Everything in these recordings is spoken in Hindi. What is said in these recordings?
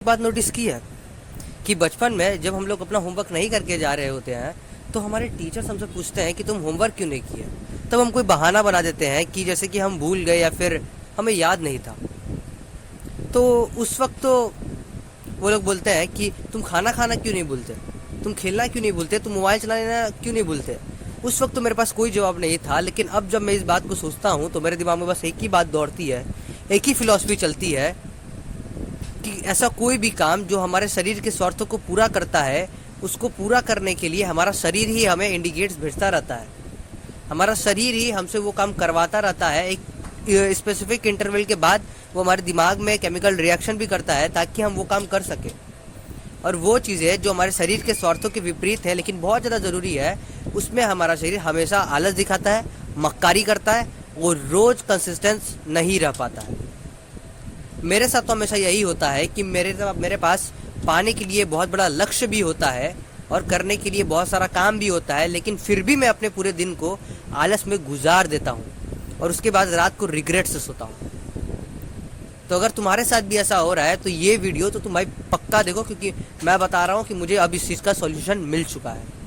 बात नोटिस की है कि बचपन में जब हम लोग अपना होमवर्क नहीं करके जा रहे होते हैं तो हमारे टीचर्स हमसे पूछते हैं कि तुम होमवर्क क्यों नहीं किए। तब हम कोई बहाना बना देते हैं कि जैसे कि हम भूल गए या फिर हमें याद नहीं था। तो उस वक्त तो वो लोग बोलते हैं कि तुम खाना खाना क्यों नहीं भूलते, तुम खेलना क्यों नहीं भूलते, तुम मोबाइल चलाना क्यों नहीं भूलते। उस वक्त तो मेरे पास कोई जवाब नहीं था, लेकिन अब जब मैं इस बात को सोचता हूँ तो मेरे दिमाग में बस एक ही बात दौड़ती है, एक ही फिलॉसफी चलती है कि ऐसा कोई भी काम जो हमारे शरीर के स्वार्थों को पूरा करता है, उसको पूरा करने के लिए हमारा शरीर ही हमें इंडिकेट्स भेजता रहता है। हमारा शरीर ही हमसे वो काम करवाता रहता है। एक स्पेसिफिक इंटरवल के बाद वो हमारे दिमाग में केमिकल रिएक्शन भी करता है ताकि हम वो काम कर सकें। और वो चीज़ें जो हमारे शरीर के स्वार्थों के विपरीत है लेकिन बहुत ज़्यादा ज़रूरी है, उसमें हमारा शरीर हमेशा आलस दिखाता है, मक्कारी करता है और रोज़ कंसिस्टेंस नहीं रह पाता है। मेरे साथ तो हमेशा यही होता है कि मेरे पास पाने के लिए बहुत बड़ा लक्ष्य भी होता है और करने के लिए बहुत सारा काम भी होता है, लेकिन फिर भी मैं अपने पूरे दिन को आलस में गुजार देता हूँ और उसके बाद रात को रिग्रेट से सोता हूँ। तो अगर तुम्हारे साथ भी ऐसा हो रहा है तो ये वीडियो तो तुम भाई पक्का देखो, क्योंकि मैं बता रहा हूँ कि मुझे अब इस चीज़ का सॉल्यूशन मिल चुका है।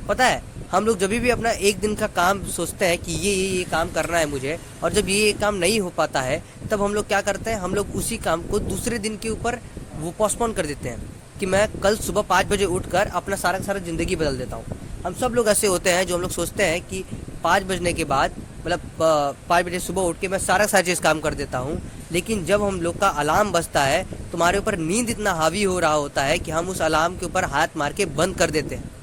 पता है, हम लोग जब भी अपना एक दिन का काम सोचते हैं कि ये काम करना है मुझे, और जब ये काम नहीं हो पाता है तब हम लोग क्या करते हैं, हम लोग उसी काम को दूसरे दिन के ऊपर वो पोस्टपोन कर देते हैं कि मैं कल सुबह 5 बजे उठकर अपना सारा ज़िंदगी बदल देता हूँ। हम सब लोग ऐसे होते हैं जो हम लोग सोचते हैं कि 5 बजने के बाद मतलब 5 बजे सुबह उठ के मैं सारा चीज़ काम कर देता हूँ, लेकिन जब हम लोग का अलार्म बजता है तुम्हारे ऊपर नींद इतना हावी हो रहा होता है कि हम उस अलार्म के ऊपर हाथ मार के बंद कर देते हैं।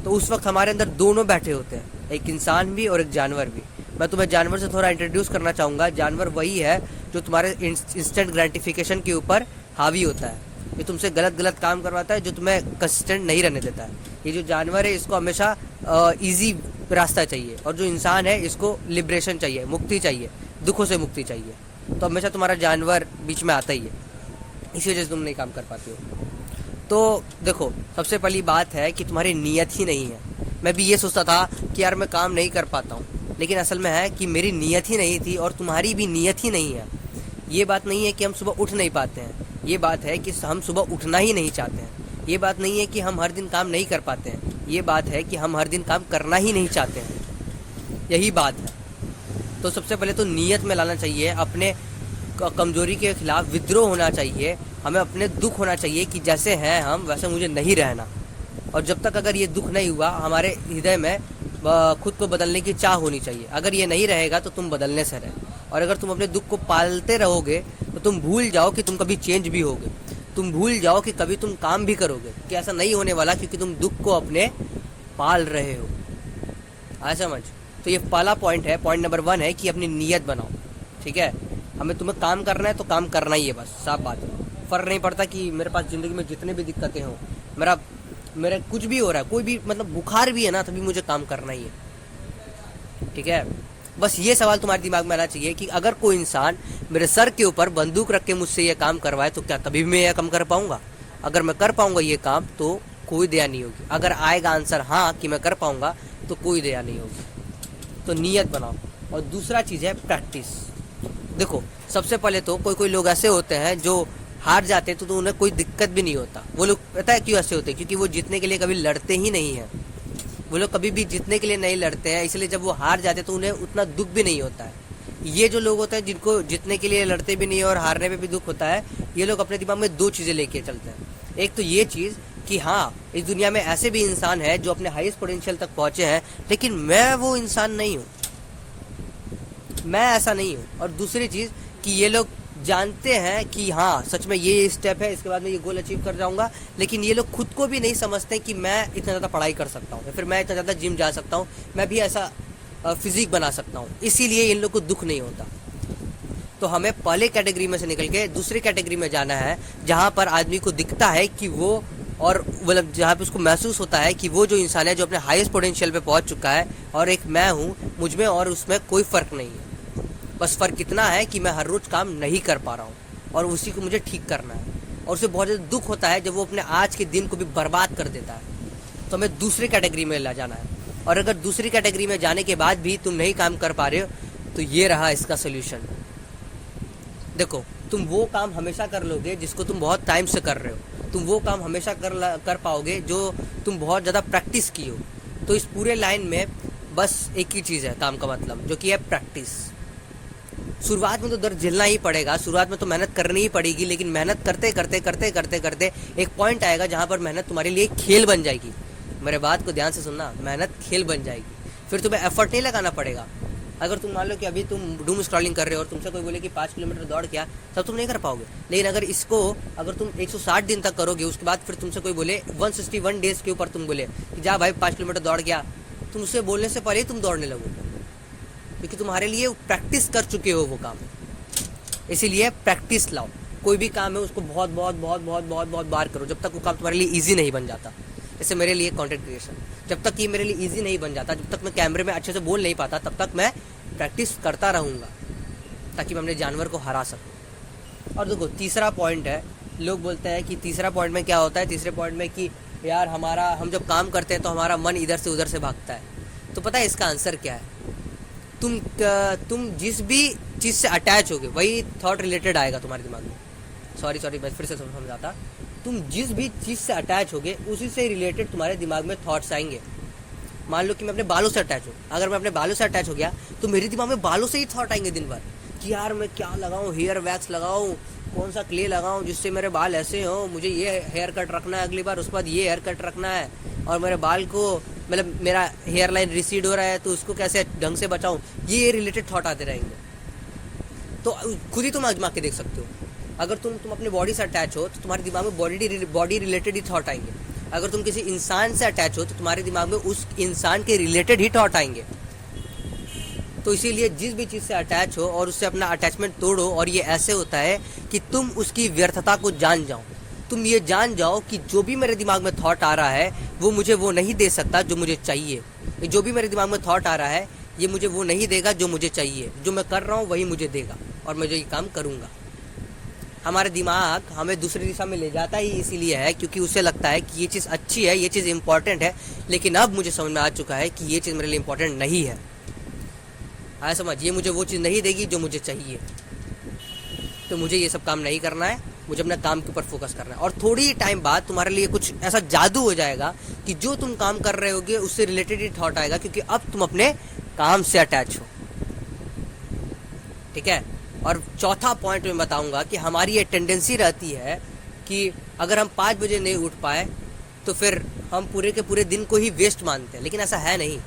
तो उस वक्त हमारे अंदर दोनों बैठे होते हैं, एक इंसान भी और एक जानवर भी। मैं तुम्हें जानवर से थोड़ा इंट्रोड्यूस करना चाहूँगा। जानवर वही है जो तुम्हारे इंस्टेंट ग्रेटिफिकेशन के ऊपर हावी होता है, ये तुमसे गलत काम करवाता है, जो तुम्हें कंसिस्टेंट नहीं रहने देता है। ये जो जानवर है इसको हमेशा ईजी रास्ता चाहिए, और जो इंसान है इसको लिबरेशन चाहिए, मुक्ति चाहिए, दुखों से मुक्ति चाहिए। तो हमेशा तुम्हारा जानवर बीच में आता ही है, इसी वजह से तुम नहीं काम कर पाते हो। तो देखो, सबसे पहली बात है कि तुम्हारी नीयत ही नहीं है। मैं भी ये सोचता था कि यार मैं काम नहीं कर पाता हूँ, लेकिन असल में है कि मेरी नीयत ही नहीं थी और तुम्हारी भी नीयत ही नहीं है। ये बात नहीं है कि हम सुबह उठ नहीं पाते हैं, ये बात है कि हम सुबह उठना ही नहीं चाहते हैं। ये बात नहीं है कि हम हर दिन काम नहीं कर पाते हैं, ये बात है कि हम हर दिन काम करना ही नहीं चाहते हैं। यही बात है। तो सबसे पहले तो नीयत में लाना चाहिए, अपने कमजोरी के खिलाफ विद्रोह होना चाहिए, हमें अपने दुख होना चाहिए कि जैसे हैं हम वैसे मुझे नहीं रहना। और जब तक अगर ये दुख नहीं हुआ, हमारे हृदय में खुद को बदलने की चाह होनी चाहिए। अगर ये नहीं रहेगा तो तुम बदलने से रहे, और अगर तुम अपने दुख को पालते रहोगे तो तुम भूल जाओ कि तुम कभी चेंज भी होगे, तुम भूल जाओ कि कभी तुम काम भी करोगे, कि ऐसा नहीं होने वाला, क्योंकि तुम दुख को अपने पाल रहे हो। आया समझ? तो ये पहला पॉइंट है, पॉइंट नंबर 1 है कि अपनी नीयत बनाओ। ठीक है, हमें तुम्हें काम करना है तो काम करना ही है, बस साफ बात है। फ़र्क नहीं पड़ता कि मेरे पास ज़िंदगी में जितने भी दिक्कतें हों, मेरा कुछ भी हो रहा है, कोई भी मतलब बुखार भी है ना, तभी मुझे काम करना ही है। ठीक है, बस ये सवाल तुम्हारे दिमाग में आना चाहिए कि अगर कोई इंसान मेरे सर के ऊपर बंदूक रख के मुझसे ये काम करवाए तो क्या तभी भी मैं यह काम कर पाऊँगा? अगर मैं कर पाऊँगा ये काम तो कोई दया नहीं होगी। अगर आएगा आंसर हाँ कि मैं कर पाऊँगा तो कोई दया नहीं होगी। तो नीयत बनाओ। और दूसरा चीज़ है प्रैक्टिस। देखो, सबसे पहले तो कोई लोग ऐसे होते हैं जो हार जाते हैं तो उन्हें कोई दिक्कत भी नहीं होता। वो लोग पता है क्यों ऐसे होते हैं? क्योंकि वो जीतने के लिए कभी लड़ते ही नहीं हैं। वो लोग कभी भी जीतने के लिए नहीं लड़ते हैं, इसलिए जब वो हार जाते हैं तो उन्हें उतना दुख भी नहीं होता है। ये जो लोग होते हैं जिनको जीतने के लिए लड़ते भी नहीं है और हारने पे भी दुख होता है, ये लोग अपने दिमाग में 2 चीज़ें लेके चलते हैं। एक तो ये चीज़ कि हाँ, इस दुनिया में ऐसे भी इंसान है जो अपने हाईएस्ट पोटेंशियल तक पहुँचे हैं, लेकिन मैं वो इंसान नहीं हूँ, मैं ऐसा नहीं हूँ। और दूसरी चीज़ कि ये लोग जानते हैं कि हाँ सच में ये स्टेप है, इसके बाद मैं ये गोल अचीव कर जाऊंगा, लेकिन ये लोग खुद को भी नहीं समझते कि मैं इतना ज़्यादा पढ़ाई कर सकता हूँ, या फिर मैं इतना ज़्यादा जिम जा सकता हूँ, मैं भी ऐसा फिजिक बना सकता हूँ। इसीलिए इन लोग को दुख नहीं होता। तो हमें पहले कैटेगरी में से निकल के दूसरी कैटेगरी में जाना है, जहाँ पर आदमी को दिखता है कि वो, और मतलब जहाँ पे उसको महसूस होता है कि वो जो इंसान है जो अपने हाईएस्ट पोटेंशियल पे पहुँच चुका है, और एक मैं हूँ, मुझ में और उसमें कोई फ़र्क नहीं है। बस फ़र्क इतना है कि मैं हर रोज़ काम नहीं कर पा रहा हूँ और उसी को मुझे ठीक करना है। और उसे बहुत ज़्यादा दुख होता है जब वो अपने आज के दिन को भी बर्बाद कर देता है। तो हमें दूसरी कैटेगरी में ला जाना है। और अगर दूसरी कैटेगरी में जाने के बाद भी तुम नहीं काम कर पा रहे हो तो ये रहा इसका सोल्यूशन। देखो, तुम वो काम हमेशा कर लोगे जिसको तुम बहुत टाइम से कर रहे हो, तुम वो काम हमेशा कर पाओगे जो तुम बहुत ज़्यादा प्रैक्टिस की हो। तो इस पूरे लाइन में बस एक ही चीज़ है काम का मतलब, जो कि है प्रैक्टिस। शुरुआत में तो दर्द झेलना ही पड़ेगा, शुरुआत में तो मेहनत करनी ही पड़ेगी, लेकिन मेहनत करते करते करते करते करते एक पॉइंट आएगा जहाँ पर मेहनत तुम्हारे लिए खेल बन जाएगी। मेरे बात को ध्यान से सुनना, मेहनत खेल बन जाएगी। फिर तुम्हें एफर्ट नहीं लगाना पड़ेगा। अगर तुम मान लो कि अभी तुम डूम स्क्रॉलिंग कर रहे हो और तुमसे कोई बोले कि 5 किलोमीटर दौड़ क्या, तब तुम नहीं कर पाओगे। लेकिन अगर तुम 160 दिन तक करोगे, उसके बाद फिर तुमसे कोई बोले 161 डेज के ऊपर तुम बोले कि जा भाई 5 किलोमीटर दौड़ गया, तुम उससे बोलने से पहले ही तुम दौड़ने लगोगे, क्योंकि तुम्हारे लिए प्रैक्टिस कर चुके हो वो काम। इसीलिए प्रैक्टिस लाओ। कोई भी काम है उसको बहुत बहुत बहुत बहुत बहुत बहुत बार करो, जब तक वो काम तुम्हारे लिए ईजी नहीं बन जाता। जैसे मेरे लिए कंटेंट क्रिएशन, जब तक ये मेरे लिए ईजी नहीं बन जाता, जब तक मैं कैमरे में अच्छे से बोल नहीं पाता, तब तक मैं प्रैक्टिस करता रहूँगा ताकि मैं अपने जानवर को हरा सकूँ। और देखो तीसरा पॉइंट है, लोग बोलते हैं कि तीसरा पॉइंट में क्या होता है, तीसरे पॉइंट में कि यार हम जब काम करते हैं तो हमारा मन इधर से उधर से भागता है। तो पता है इसका आंसर क्या है? तुम जिस भी चीज़ से अटैच होगे वही थॉट रिलेटेड आएगा तुम्हारे दिमाग में। सॉरी मैं फिर से समझाता। तुम जिस भी चीज़ से अटैच होगे उसी से रिलेटेड तुम्हारे दिमाग में थॉट्स आएंगे। मान लो कि मैं अपने बालों से अटैच हूँ, अगर मैं अपने बालों से अटैच हो गया तो मेरे दिमाग में बालों से ही थॉट आएंगे दिन भर कि यार मैं क्या लगाऊँ, हेयर वैक्स लगाऊँ, कौन सा क्ले लगाऊँ जिससे मेरे बाल ऐसे हों, मुझे ये हेयर कट रखना है अगली बार, उसके बाद ये हेयर कट रखना है, और मेरे बाल को मतलब मेरा हेयर लाइन रिसीड हो रहा है तो उसको कैसे ढंग से बचाऊँ, ये रिलेटेड थॉट आते रहेंगे। तो खुद ही तुम आजमा के देख सकते हो। अगर तुम अपने बॉडी से अटैच हो तो तुम्हारे दिमाग में बॉडी रिलेटेड ही थॉट आएंगे। अगर तुम किसी इंसान से अटैच हो तो तुम्हारे दिमाग में उस इंसान के रिलेटेड ही थॉट आएंगे। तो इसीलिए जिस भी चीज़ से अटैच हो और उससे अपना अटैचमेंट तोड़ो, और ये ऐसे होता है कि तुम उसकी व्यर्थता को जान जाओ। तुम ये जान जाओ कि जो भी मेरे दिमाग में थॉट आ रहा है वो मुझे वो नहीं दे सकता जो मुझे चाहिए। जो भी मेरे दिमाग में थॉट आ रहा है ये मुझे वो नहीं देगा जो मुझे चाहिए। जो मैं कर रहा हूँ वही मुझे देगा और मैं जो ये काम करूँगा। हमारे दिमाग हमें दूसरी दिशा में ले जाता ही इसीलिए है क्योंकि उसे लगता है कि ये चीज़ अच्छी है, ये चीज़ इंपॉर्टेंट है, लेकिन अब मुझे समझ में आ चुका है कि ये चीज़ मेरे लिए इंपॉर्टेंट नहीं है। आया समझ? ये मुझे वो चीज़ नहीं देगी जो मुझे चाहिए, तो मुझे ये सब काम नहीं करना है, मुझे अपने काम के ऊपर फोकस करना है। और थोड़ी टाइम बाद तुम्हारे लिए कुछ ऐसा जादू हो जाएगा कि जो तुम काम कर रहे होगे उससे रिलेटेड ही थॉट आएगा, क्योंकि अब तुम अपने काम से अटैच हो। ठीक है। और चौथा पॉइंट मैं बताऊंगा कि हमारी ये टेंडेंसी रहती है कि अगर हम 5 बजे नहीं उठ पाए तो फिर हम पूरे के पूरे दिन को ही वेस्ट मानते हैं, लेकिन ऐसा है नहीं।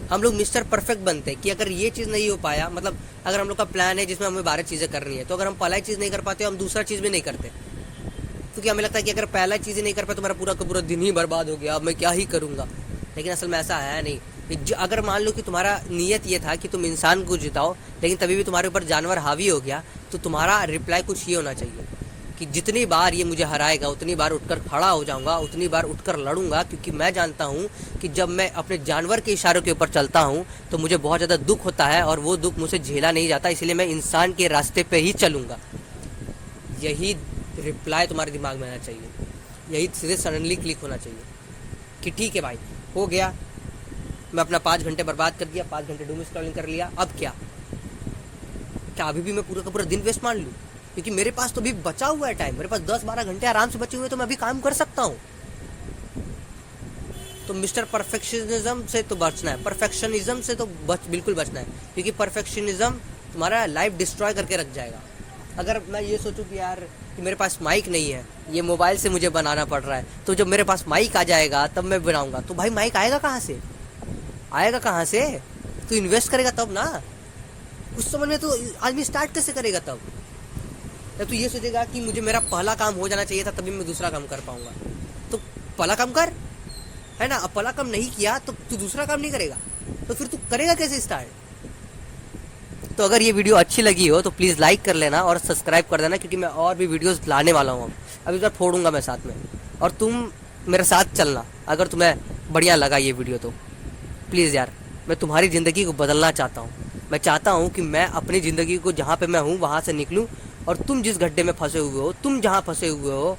हम लोग मिस्टर परफेक्ट बनते हैं कि अगर ये चीज़ नहीं हो पाया, मतलब अगर हम लोग का प्लान है जिसमें हमें 12 चीज़ें करनी है, तो अगर हम पहला चीज़ नहीं कर पाते हम दूसरा चीज़ भी नहीं करते, क्योंकि हमें लगता है कि अगर पहला चीज़ ही नहीं कर पाए तो मेरा पूरा का पूरा दिन ही बर्बाद हो गया, अब मैं क्या ही करूँगा। लेकिन असल में ऐसा है नहीं। अगर मान लो कि तुम्हारा नियत ये था कि तुम इंसान को जिताओ, लेकिन तभी भी तुम्हारे ऊपर जानवर हावी हो गया, तो तुम्हारा रिप्लाई कुछ ये होना चाहिए कि जितनी बार ये मुझे हराएगा उतनी बार उठकर खड़ा हो जाऊंगा, उतनी बार उठकर लड़ूंगा, क्योंकि मैं जानता हूँ कि जब मैं अपने जानवर के इशारों के ऊपर चलता हूँ तो मुझे बहुत ज़्यादा दुख होता है और वो दुख मुझसे झेला नहीं जाता, इसलिए मैं इंसान के रास्ते पे ही चलूँगा। यही रिप्लाई तुम्हारे दिमाग में आना चाहिए, यही सीधे सडनली क्लिक होना चाहिए कि ठीक है भाई हो गया, मैं अपना 5 घंटे बर्बाद कर दिया, 5 घंटे डूम स्क्रॉलिंग कर लिया, अब क्या अभी भी मैं पूरा का पूरा दिन वेस्ट मान लूँ? क्योंकि मेरे पास तो अभी बचा हुआ है टाइम, मेरे पास 10-12 घंटे आराम से बचे हुए, तो मैं अभी काम कर सकता हूँ। तो मिस्टर परफेक्शनिज्म से तो बचना है, परफेक्शनिज्म से तो बिल्कुल बचना है, क्योंकि परफेक्शनिज्म तुम्हारा लाइफ डिस्ट्रॉय करके रख जाएगा। अगर मैं ये सोचूं कि यार कि मेरे पास माइक नहीं है, ये मोबाइल से मुझे बनाना पड़ रहा है, तो जब मेरे पास माइक आ जाएगा तब मैं बनाऊंगा, तो भाई माइक आएगा कहाँ से? आएगा कहाँ से? तो इन्वेस्ट करेगा तब ना। उस समय में तो आदमी स्टार्ट कैसे करेगा तब? या तो ये सोचेगा कि मुझे मेरा पहला काम हो जाना चाहिए था तभी मैं दूसरा काम कर पाऊंगा, तो पहला काम कर, है ना। अब पहला काम नहीं किया तो तू दूसरा काम नहीं करेगा, तो फिर तू करेगा कैसे स्टार्ट? तो अगर ये वीडियो अच्छी लगी हो तो प्लीज़ लाइक कर लेना और सब्सक्राइब कर देना, क्योंकि मैं और भी वीडियोस लाने वाला हूँ। अब इस बार फोड़ूंगा मैं साथ में, और तुम मेरे साथ चलना अगर तुम्हें बढ़िया लगा ये वीडियो तो। प्लीज़ यार, मैं तुम्हारी ज़िंदगी को बदलना चाहता हूँ। मैं चाहता हूँ कि मैं अपनी ज़िंदगी को जहाँ पे मैं हूँ वहाँ से निकलूँ, और तुम जिस गड्ढे में फंसे हुए हो, तुम जहाँ फंसे हुए हो